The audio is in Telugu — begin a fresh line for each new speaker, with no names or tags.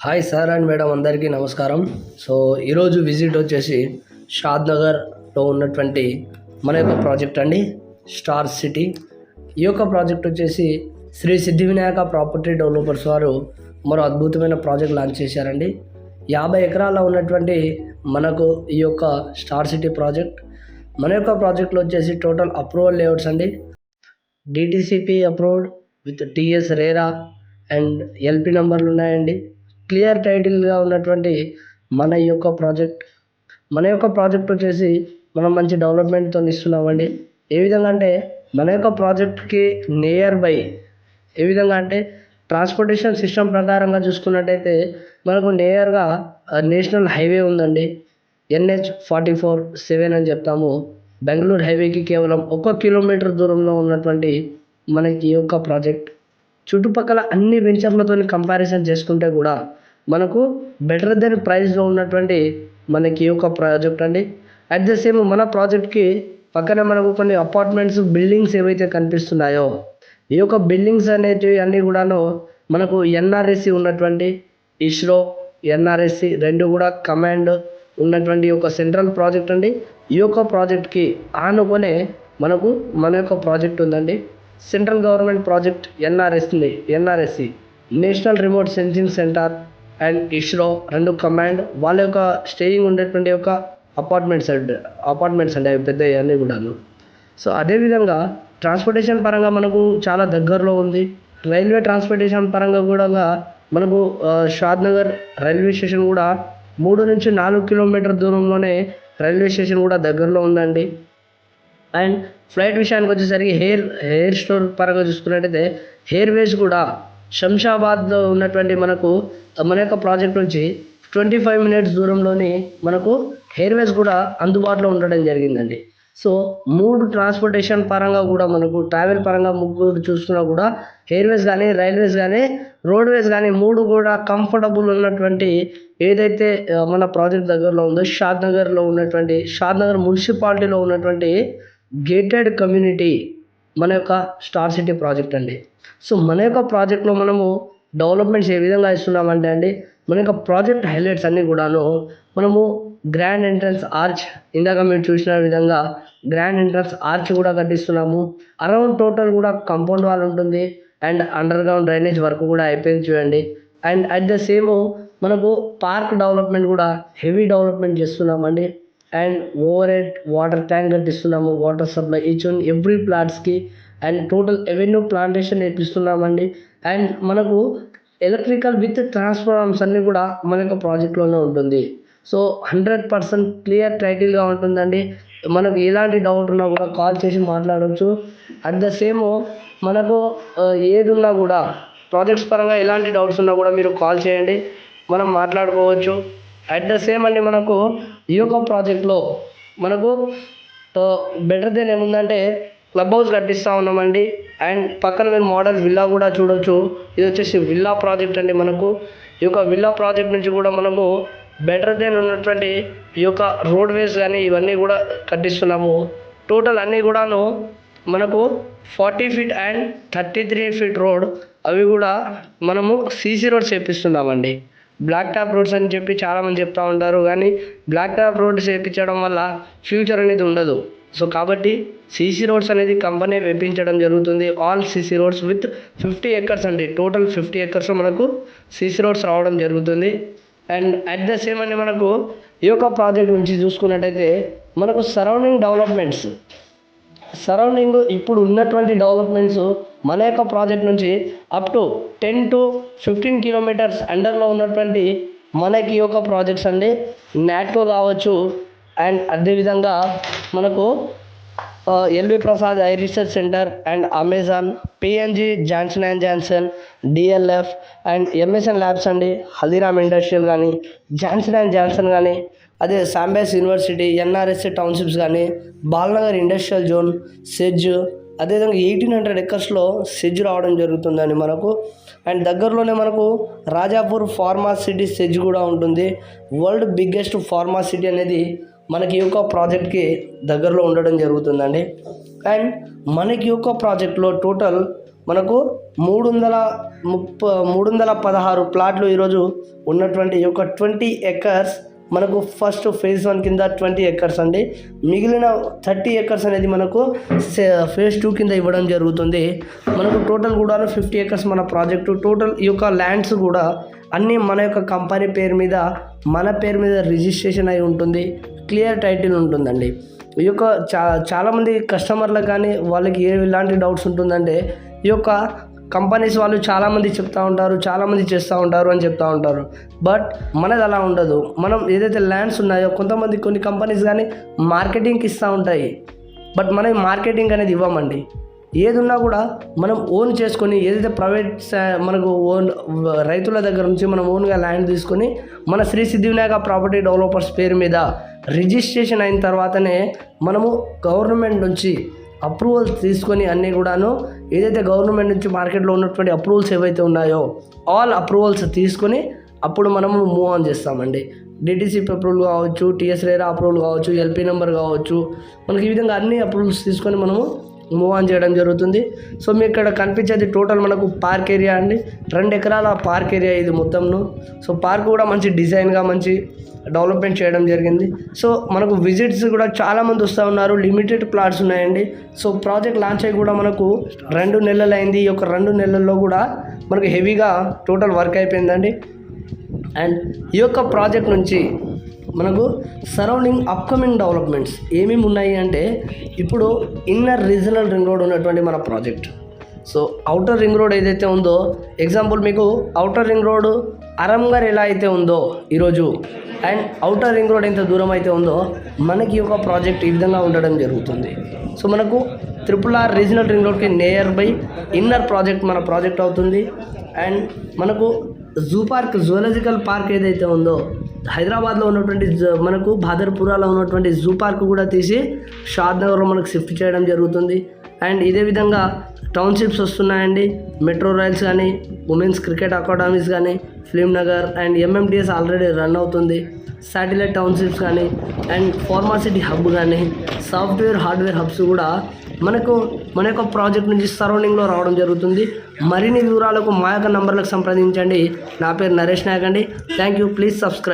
హాయ్ సార్ అండ్ మేడం అందరికీ నమస్కారం. సో ఈరోజు విజిట్ వచ్చేసి షాద్ నగర్లో ఉన్నటువంటి మన యొక్క ప్రాజెక్ట్ అండి, స్టార్ సిటీ. ఈ యొక్క ప్రాజెక్ట్ వచ్చేసి శ్రీ సిద్ధి వినాయక ప్రాపర్టీ డెవలపర్స్ వారు మరో అద్భుతమైన ప్రాజెక్ట్ లాంచ్ చేశారండి. 50 ఎకరాల్లో ఉన్నటువంటి మనకు ఈ యొక్క స్టార్ సిటీ ప్రాజెక్ట్. మన యొక్క ప్రాజెక్ట్లో వచ్చేసి టోటల్ అప్రూవల్ లేఅవుట్స్ అండి. DTCP approved with TS RERA and LP నంబర్లు ఉన్నాయండి. క్లియర్ టైటిల్గా ఉన్నటువంటి మన యొక్క ప్రాజెక్ట్ వచ్చేసి మనం మంచి డెవలప్మెంట్తో ఇస్తున్నామండి. ఏ విధంగా అంటే మన యొక్క ప్రాజెక్ట్కి నియర్ బై ఏ విధంగా అంటే ట్రాన్స్పోర్టేషన్ సిస్టమ్ ప్రకారంగా చూసుకున్నట్టయితే మనకు నియర్గా నేషనల్ హైవే ఉందండి. NH-44-7 అని చెప్తాము. బెంగళూరు హైవేకి కేవలం 1 కిలోమీటర్ దూరంలో ఉన్నటువంటి మనకి ఈ యొక్క ప్రాజెక్ట్. చుట్టుపక్కల అన్ని వెంచర్లతో కంపారిజన్ చేసుకుంటే కూడా మనకు బెటర్ దెన్ ప్రైస్లో ఉన్నటువంటి మనకి ఈ యొక్క ప్రాజెక్ట్ అండి. అట్ ద సేమ్ మన ప్రాజెక్ట్కి పక్కన మనకు కొన్ని అపార్ట్మెంట్స్ బిల్డింగ్స్ ఏవైతే కనిపిస్తున్నాయో ఈ యొక్క బిల్డింగ్స్ అనేటివి అన్నీ కూడాను మనకు NRSC ఉన్నటువంటి ఇస్రో NRSC రెండు కూడా కమాండ్ ఉన్నటువంటి ఒక సెంట్రల్ ప్రాజెక్ట్ అండి. ఈ యొక్క ప్రాజెక్ట్కి ఆనుకొనే మనకు మన యొక్క ప్రాజెక్ట్ ఉందండి. Central government project NRSC national remote sensing centre and ISRO రెండు కమాండ్ వాళ్ళ యొక్క స్టేయింగ్ ఉండేటువంటి యొక్క అపార్ట్మెంట్స్ అండి అవి పెద్ద అన్నీ కూడాను. సో అదేవిధంగా ట్రాన్స్పోర్టేషన్ పరంగా మనకు చాలా దగ్గరలో ఉంది. రైల్వే ట్రాన్స్పోర్టేషన్ పరంగా కూడా మనకు షాద్ నగర్ రైల్వే స్టేషన్ కూడా 3 నుంచి 4 కిలోమీటర్ దూరంలోనే రైల్వే స్టేషన్ కూడా దగ్గరలో ఉందండి. అండ్ ఫ్లైట్ విషయానికి వచ్చేసరికి హెయిర్ స్టోర్ పరంగా చూసుకున్నట్టయితే ఎయిర్వేస్ కూడా శంషాబాద్లో ఉన్నటువంటి మనకు మన యొక్క ప్రాజెక్ట్ నుంచి 25 మినిట్స్ దూరంలోని మనకు ఎయిర్వేస్ కూడా అందుబాటులో ఉండడం జరిగిందండి. సో 3 ట్రాన్స్పోర్టేషన్ పరంగా కూడా మనకు ట్రావెల్ పరంగా ముగ్గురు చూసుకున్నా కూడా ఎయిర్వేస్ కానీ రైల్వేస్ కానీ రోడ్వేస్ కానీ 3 కూడా కంఫర్టబుల్ ఉన్నటువంటి ఏదైతే మన ప్రాజెక్ట్ దగ్గరలో ఉందో షాద్ నగర్ మున్సిపాలిటీలో ఉన్నటువంటి గేటెడ్ కమ్యూనిటీ మన యొక్క స్టార్ సిటీ ప్రాజెక్ట్ అండి. సో మన యొక్క ప్రాజెక్ట్లో మనము డెవలప్మెంట్స్ ఏ విధంగా ఇస్తున్నామంటే అండి, మన యొక్క ప్రాజెక్ట్ హైలైట్స్ అన్నీ కూడాను మనము గ్రాండ్ ఎంట్రన్స్ ఆర్చ్, ఇందాక మీరు చూసిన విధంగా గ్రాండ్ ఎంట్రన్స్ ఆర్చ్ కూడా కట్టిస్తున్నాము. అరౌండ్ టోటల్ కూడా కాంపౌండ్ వాల్ ఉంటుంది and underground drainage work కూడా అయిపోయింది చూడండి. అండ్ అట్ ద సేమ్ మనకు పార్క్ డెవలప్మెంట్ కూడా హెవీ డెవలప్మెంట్ చేస్తున్నామండి. And overhead water tank కట్టిస్తున్నాము, water supply each and every ప్లాట్స్కి. అండ్ టోటల్ ఎవెన్యూ ప్లాంటేషన్ నేర్పిస్తున్నామండి. అండ్ మనకు ఎలక్ట్రికల్ విత్ ట్రాన్స్ఫార్మర్స్ అన్నీ కూడా మన యొక్క ప్రాజెక్ట్లోనే ఉంటుంది. సో 100% క్లియర్ టైటిల్గా ఉంటుందండి. మనకు ఎలాంటి డౌట్ ఉన్నా కూడా కాల్ చేసి మాట్లాడవచ్చు. అట్ ద సేమ్ మనకు ఏది ఉన్నా కూడా ప్రాజెక్ట్స్ పరంగా ఎలాంటి డౌట్స్ ఉన్నా కూడా మీరు కాల్ చేయండి, మనం మాట్లాడుకోవచ్చు. అట్ ద సేమ్ అండి మనకు ఈ యొక్క ప్రాజెక్ట్లో మనకు బెటర్ దెన్ ఏముందంటే క్లబ్ హౌస్ కట్టిస్తూ ఉన్నామండి. అండ్ పక్కన మీరు మోడల్ విల్లా కూడా చూడొచ్చు. ఇది వచ్చేసి విల్లా ప్రాజెక్ట్ అండి. మనకు ఈ యొక్క విల్లా ప్రాజెక్ట్ నుంచి కూడా మనము బెటర్ దెన్ ఉన్నటువంటి ఈ యొక్క రోడ్వేస్ కానీ ఇవన్నీ కూడా కట్టిస్తున్నాము. టోటల్ అన్నీ కూడాను మనకు 40 ఫీట్ అండ్ 33 ఫీట్ రోడ్ అవి కూడా మనము సీసీ రోడ్స్ వేపిస్తున్నామండి. బ్లాక్ టాప్ రోడ్స్ అని చెప్పి చాలామంది చెప్తూ ఉంటారు, కానీ బ్లాక్ టాప్ రోడ్స్ వేయించడం వల్ల ఫ్యూచర్ అనేది ఉండదు. సో కాబట్టి సీసీ రోడ్స్ అనేది కంపెనీ వేయించడం జరుగుతుంది. All CC roads with 50 acres అండి. టోటల్ 50 ఎకర్స్ మనకు సీసీ రోడ్స్ రావడం జరుగుతుంది. అండ్ అట్ ద సేమ్ అండి మనకు ఈ యొక్క ప్రాజెక్ట్ నుంచి చూసుకున్నట్టయితే మనకు సరౌండింగ్ ఇప్పుడు ఉన్నటువంటి డెవలప్మెంట్స్ మన యొక్క ప్రాజెక్ట్ నుంచి అప్ టు 10 to 15 కిలోమీటర్స్ అండర్లో ఉన్నటువంటి మనకి ఈ యొక్క ప్రాజెక్ట్స్ అండి. నాట్కో కావచ్చు అండ్ అదేవిధంగా మనకు L V Prasad eye research centre and Amazon, PNG, Johnson and Johnson, DLF and MSN labs అండి. హల్దీరామ్ ఇండస్ట్రియల్ కానీ, జాన్సన్ అండ్ జాన్సన్ కానీ, అదే శాంబేస్ యూనివర్సిటీ, NRSC టౌన్షిప్స్ కానీ, బాలనగర్ ఇండస్ట్రియల్ జోన్, సెజ్, అదేవిధంగా 1800 ఎకర్స్లో సెజ్ రావడం జరుగుతుందండి మనకు. అండ్ దగ్గరలోనే మనకు రాజాపూర్ ఫార్మా సిటీ సెజ్ కూడా ఉంటుంది. వరల్డ్ బిగ్గెస్ట్ ఫార్మా సిటీ అనేది మనకి ఈ యొక్క ప్రాజెక్ట్కి దగ్గరలో ఉండడం జరుగుతుందండి. అండ్ మనకి యొక్క ప్రాజెక్ట్లో టోటల్ మనకు 316 ప్లాట్లు ఈరోజు ఉన్నటువంటి ఈ యొక్క 20 ఎకర్స్ మనకు ఫస్ట్ ఫేజ్ 1 కింద 20 ఎకర్స్ అండి. మిగిలిన 30 ఎకర్స్ అనేది మనకు ఫేజ్ 2 కింద ఇవ్వడం జరుగుతుంది. మనకు టోటల్ కూడా 50 ఎకర్స్ మన ప్రాజెక్టు. టోటల్ ఈ యొక్క ల్యాండ్స్ కూడా అన్నీ మన యొక్క కంపెనీ పేరు మీద, మన పేరు మీద రిజిస్ట్రేషన్ అయి ఉంటుంది. క్లియర్ టైటిల్ ఉంటుందండి. ఈ యొక్క చాలామంది కస్టమర్లకు కానీ వాళ్ళకి ఎలాంటి డౌట్స్ ఉంటుందంటే, ఈ యొక్క కంపెనీస్ వాళ్ళు చాలామంది చెప్తూ ఉంటారు, చాలామంది చేస్తూ ఉంటారు అని చెప్తూ ఉంటారు. బట్ మనది అలా ఉండదు. మనం ఏదైతే ల్యాండ్స్ ఉన్నాయో కొన్ని కంపెనీస్ కానీ మార్కెటింగ్కి ఇస్తూ ఉంటాయి. బట్ మనం మార్కెటింగ్ అనేది ఇవ్వమండి. ఏది ఉన్నా కూడా మనం ఓన్ చేసుకొని, ఏదైతే ప్రైవేట్ మనకు ఓన్ రైతుల దగ్గర నుంచి మనం ఓన్గా ల్యాండ్ తీసుకొని మన శ్రీ సిద్ధివినాయక ప్రాపర్టీ డెవలపర్స్ పేరు మీద రిజిస్ట్రేషన్ అయిన తర్వాతనే మనము గవర్నమెంట్ నుంచి అప్రూవల్స్ తీసుకొని అన్నీ కూడాను ఏదైతే గవర్నమెంట్ నుంచి మార్కెట్లో ఉన్నటువంటి అప్రూవల్స్ ఏవైతే ఉన్నాయో ఆల్ అప్రూవల్స్ తీసుకొని అప్పుడు మనము మూవ్ ఆన్ చేస్తామండి. డిటిసిపి అప్రూవల్ కావచ్చు, టీఎస్ రేరా అప్రూవల్ కావచ్చు, ఎల్పీ నెంబర్ కావచ్చు, మనకి ఈ విధంగా అన్ని అప్రూవల్స్ తీసుకొని మనము మూవ్ ఆన్ చేయడం జరుగుతుంది. సో మీకు ఇక్కడ కనిపించేది టోటల్ మనకు పార్క్ ఏరియా అండి. 2 ఎకరాల పార్క్ ఏరియా ఇది మొత్తంను. సో పార్క్ కూడా మంచి డిజైన్గా మంచి డెవలప్మెంట్ చేయడం జరిగింది. సో మనకు విజిట్స్ కూడా చాలామంది వస్తూ ఉన్నారు. లిమిటెడ్ ప్లాట్స్ ఉన్నాయండి. సో ప్రాజెక్ట్ లాంచ్ అయ్యి కూడా మనకు 2 నెలలు అయింది. ఈ యొక్క 2 నెలల్లో కూడా మనకు హెవీగా టోటల్ వర్క్ అయిపోయిందండి. అండ్ ఈ యొక్క ప్రాజెక్ట్ నుంచి మనకు సరౌండింగ్ అప్కమింగ్ డెవలప్మెంట్స్ ఏమేమి ఉన్నాయి అంటే, ఇప్పుడు ఇన్నర్ రీజనల్ రింగ్ రోడ్ ఉన్నటువంటి మన project. So outer ring road ఏదైతే ఉందో, ఎగ్జాంపుల్ మీకు అవుటర్ రింగ్ రోడ్ అరంగర్ ఎలా అయితే ఉందో ఈరోజు, అండ్ అవుటర్ రింగ్ రోడ్ ఎంత దూరం అయితే ఉందో మనకి ఒక ప్రాజెక్ట్ ఈ విధంగా ఉండడం జరుగుతుంది. సో మనకు RRR రీజనల్ రింగ్ రోడ్కి నియర్ బై ఇన్నర్ ప్రాజెక్ట్ మన ప్రాజెక్ట్ అవుతుంది. అండ్ మనకు జూలాజికల్ పార్క్ ఏదైతే ఉందో, హైదరాబాద్లో ఉన్నటువంటి మనకు బాదర్పురాలో ఉన్నటువంటి జూ పార్క్ కూడా తీసి షాద్నగర్లో మనకు షిఫ్ట్ చేయడం జరుగుతుంది. అండ్ ఇదే విధంగా టౌన్షిప్స్ వస్తున్నాయండి. మెట్రో రైల్స్ కానీ, ఉమెన్స్ క్రికెట్ అకాడమీస్ కానీ, film Nagar and MMTS already run అవుతుంది. శాటిలైట్ టౌన్షిప్స్ కానీ, అండ్ ఫార్మాసిటీ హబ్ కానీ, సాఫ్ట్వేర్ హార్డ్వేర్ హబ్స్ కూడా మనకు మన యొక్క ప్రాజెక్ట్ నుంచి సరౌండింగ్లో రావడం జరుగుతుంది. మరిన్ని వివరాలకు మా యొక్క నంబర్లకు సంప్రదించండి. నా పేరు నరేష్ నాయక్ అండి. Thank you. Please subscribe.